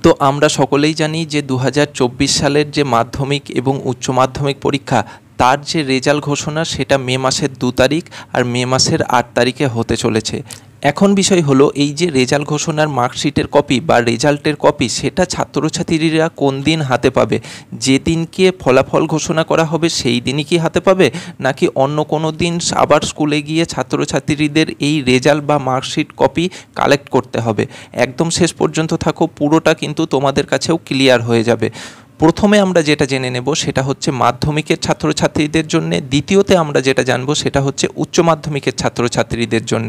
তো আমরা সকলেই জানি যে 2024 সালের যে মাধ্যমিক এবং উচ্চ মাধ্যমিক পরীক্ষা তার যে রেজাল্ট ঘোষণা সেটা মে মাসের 2 তারিখ আর মে মাসের 8 তারিখে হতে চলেছে। এখন বিষয় হলো এই যে রেজাল্ট ঘোষণার মার্কশিটের কপি বা রেজাল্টের কপি সেটা ছাত্রছাত্রীরা কোন দিন হাতে পাবে? যেদিনকে ফলাফল ঘোষণা করা হবে সেই দিনই কি হাতে পাবে, নাকি অন্য কোনো দিন আবার স্কুলে গিয়ে ছাত্রছাত্রীদের এই রেজাল্ট বা মার্কশিট কপি কালেক্ট করতে হবে? একদম শেষ পর্যন্ত থাকো, পুরোটা কিন্তু তোমাদের কাছেও ক্লিয়ার হয়ে যাবে। প্রথমে আমরা যেটা জেনে নেব সেটা হচ্ছে মাধ্যমিকের ছাত্রছাত্রীদের জন্য, দ্বিতীয়তে আমরা যেটা জানবো সেটা হচ্ছে উচ্চ মাধ্যমিকের ছাত্রছাত্রীদের জন্য।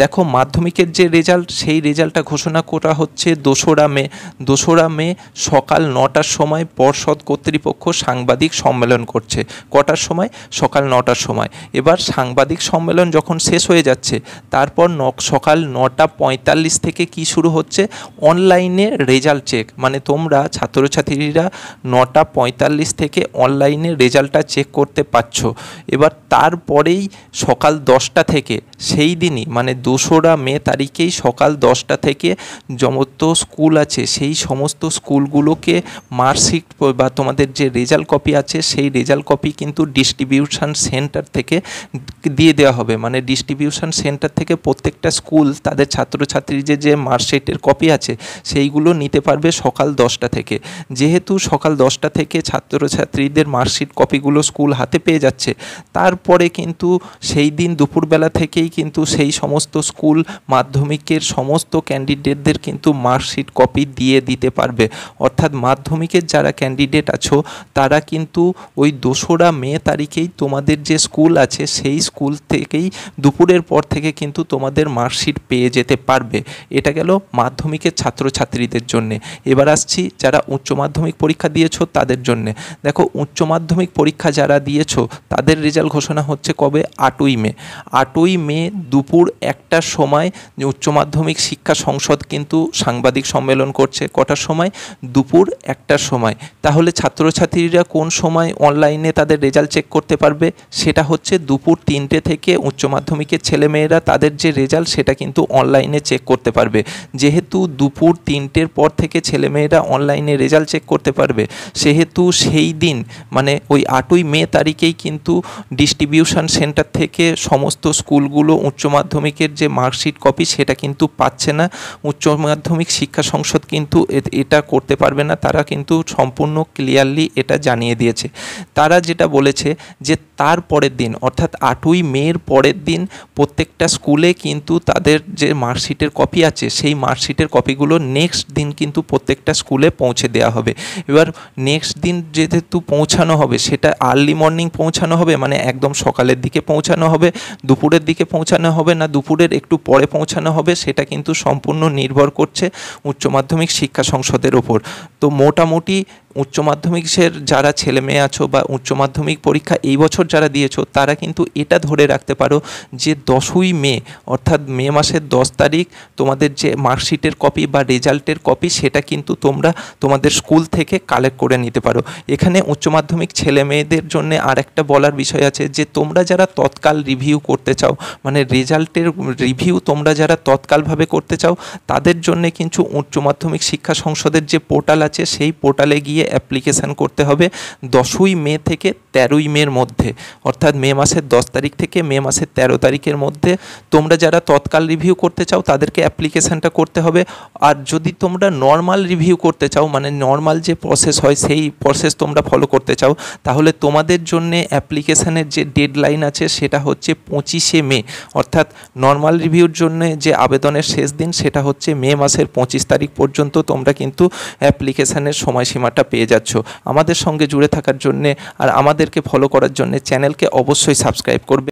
দেখো, মাধ্যমিকের যে রেজাল্ট সেই রেজাল্টটা ঘোষণা করা হচ্ছে 2রা মে সকাল 9টার সময় পর্ষদ কর্তৃপক্ষ সাংবাদিক সম্মেলন করছে। কটার সময়? সকাল 9টার সময়। এবার সাংবাদিক সম্মেলন যখন শেষ হয়ে যাচ্ছে তারপর সকাল 9:45 থেকে কি শুরু হচ্ছে? অনলাইনে রেজাল্ট চেক, মানে তোমরা ছাত্রছাত্রীরা 9:45 থেকে অনলাইনে রেজাল্টটা চেক করতে পারছো। এবার তারপরেই সকাল 10টা থেকে সেই দিনই মানে 2রা মে তারিখেই সকাল 10টা থেকে যত স্কুল আছে সেই সমস্ত স্কুলগুলোকে মার্কশিট বা তোমাদের যে রেজাল্ট কপি আছে সেই রেজাল্ট কপি কিন্তু ডিস্ট্রিবিউশন সেন্টার থেকে দিয়ে দেওয়া হবে। মানে ডিস্ট্রিবিউশন সেন্টার থেকে প্রত্যেকটা স্কুল তাদের ছাত্রছাত্রীদের যে মার্কশিটের কপি আছে সেইগুলো নিতে পারবে সকাল 10টা থেকে। যেহেতু সকাল 10টা থেকে ছাত্রছাত্রীদের মার্কশিট কপিগুলো স্কুল হাতে পেয়ে যাচ্ছে, তারপরে কিন্তু সেই দিন দুপুরবেলা থেকেই কিন্তু সেই সমস্ত স্কুল মাধ্যমিকের সমস্ত ক্যান্ডিডেটদের কিন্তু মার্কশিট কপি দিয়ে দিতে পারবে। অর্থাৎ মাধ্যমিকের যারা ক্যান্ডিডেট আছো তারা কিন্তু ওই 2রা মে তারিখেই তোমাদের যে স্কুল আছে সেই স্কুল থেকেই দুপুরের পর থেকে কিন্তু তোমাদের মার্কশিট পেয়ে যেতে পারবে। এটা গেল মাধ্যমিকের ছাত্রছাত্রীদের জন্যে। এবার আসছি যারা উচ্চ মাধ্যমিক পরীক্ষা দিয়েছো তাদের জন্যে। দেখো, উচ্চ মাধ্যমিক পরীক্ষা যারা দিয়েছো তাদের রেজাল্ট ঘোষণা হচ্ছে কবে? 8ই মে। 8ই মে দুপুর 1টার সময় উচ্চ মাধ্যমিক শিক্ষা সংসদ কিন্তু সাংবাদিক সম্মেলন করছে। কটার সময়? দুপুর 1টার সময়। তাহলে ছাত্রছাত্রীরা কোন সময় অনলাইনে তাদের রেজাল্ট চেক করতে পারবে? সেটা হচ্ছে দুপুর 3টে থেকে উচ্চ মাধ্যমিকের ছেলেমেয়েরা তাদের যে রেজাল্ট সেটা কিন্তু অনলাইনে চেক করতে পারবে। যেহেতু দুপুর 3টের পর থেকে ছেলেমেয়েরা অনলাইনে রেজাল্ট চেক করতে পারবে, সেহেতু সেই দিন মানে ওই 8ই মে তারিখেই কিন্তু ডিস্ট্রিবিউশন সেন্টার থেকে সমস্ত স্কুলগুলো উচ্চ মাধ্যমিকের যে মার্কশিট কপি সেটা কিন্তু পাচ্ছে না। উচ্চ মাধ্যমিক শিক্ষা সংসদ কিন্তু এটা করতে পারবে না, তারা কিন্তু সম্পূর্ণ ক্লিয়ারলি এটা জানিয়ে দিয়েছে। তারা যেটা বলেছে যে তার পরের দিন অর্থাৎ 8ই মের পরের দিন প্রত্যেকটা স্কুলে কিন্তু তাদের যে মার্কশিটের কপি আছে সেই মার্কশিটের কপিগুলো নেক্সট দিন কিন্তু প্রত্যেকটা স্কুলে পৌঁছে দেওয়া হবে। এবার নেক্সট দিন যেহেতু পৌঁছানো হবে সেটা আর্লি মর্নিং পৌঁছানো হবে, মানে একদম সকালের দিকে পৌঁছানো হবে, দুপুরের দিকে পৌঁছানো হবে না দুপুরের একটু পরে পৌঁছানো হবে, সেটা কিন্তু সম্পূর্ণ নির্ভর করছে উচ্চ মাধ্যমিক শিক্ষা সংসদের ওপর। তো মোটামুটি উচ্চ মাধ্যমিকের যারা ছেলে মেয়ে আছো বা উচ্চ মাধ্যমিক পরীক্ষা এই বছর যারা দিয়েছো তারা কিন্তু এটা ধরে রাখতে পারো যে 10ই মে অর্থাৎ মে মাসের 10 তারিখ তোমাদের যে মার্কশিটের কপি বা রেজাল্টের কপি সেটা কিন্তু তোমরা তোমাদের স্কুল থেকে কালেক্ট করে নিতে পারো। এখানে উচ্চ মাধ্যমিক ছেলে মেয়েদের জন্য আর একটা বলার বিষয় আছে যে তোমরা যারা তৎকাল রিভিউ করতে চাও, মানে রেজাল্টের রিভিউ তোমরা যারা তৎকালভাবে করতে চাও তাদের জন্য কিন্তু উচ্চ মাধ্যমিক শিক্ষা সংসদের যে পোর্টাল আছে সেই পোর্টালে গিয়ে অ্যাপ্লিকেশান করতে হবে 10ই মে থেকে 13ই মের মধ্যে, অর্থাৎ মে মাসের 10 তারিখ থেকে মে মাসের 13 তারিখের মধ্যে তোমরা যারা তৎকাল রিভিউ করতে চাও তাদেরকে অ্যাপ্লিকেশানটা করতে হবে। আর যদি তোমরা নর্মাল রিভিউ করতে চাও, মানে নর্মাল যে প্রসেস হয় সেই প্রসেস তোমরা ফলো করতে চাও, তাহলে তোমাদের জন্যে অ্যাপ্লিকেশানের যে ডেডলাইন আছে সেটা হচ্ছে 25শে মে। অর্থাৎ নর্মাল রিভিউর জন্য যে আবেদনের শেষ দিন সেটা হচ্ছে মে মাসের 25 তারিখ পর্যন্ত তোমরা কিন্তু অ্যাপ্লিকেশানের সময়সীমাটা পেয়ে যাচ্ছ। আমাদের সঙ্গে জুড়ে থাকার জন্যে আর আমাদেরকে ফলো করার জন্যে চ্যানেলকে অবশ্যই সাবস্ক্রাইব করবে।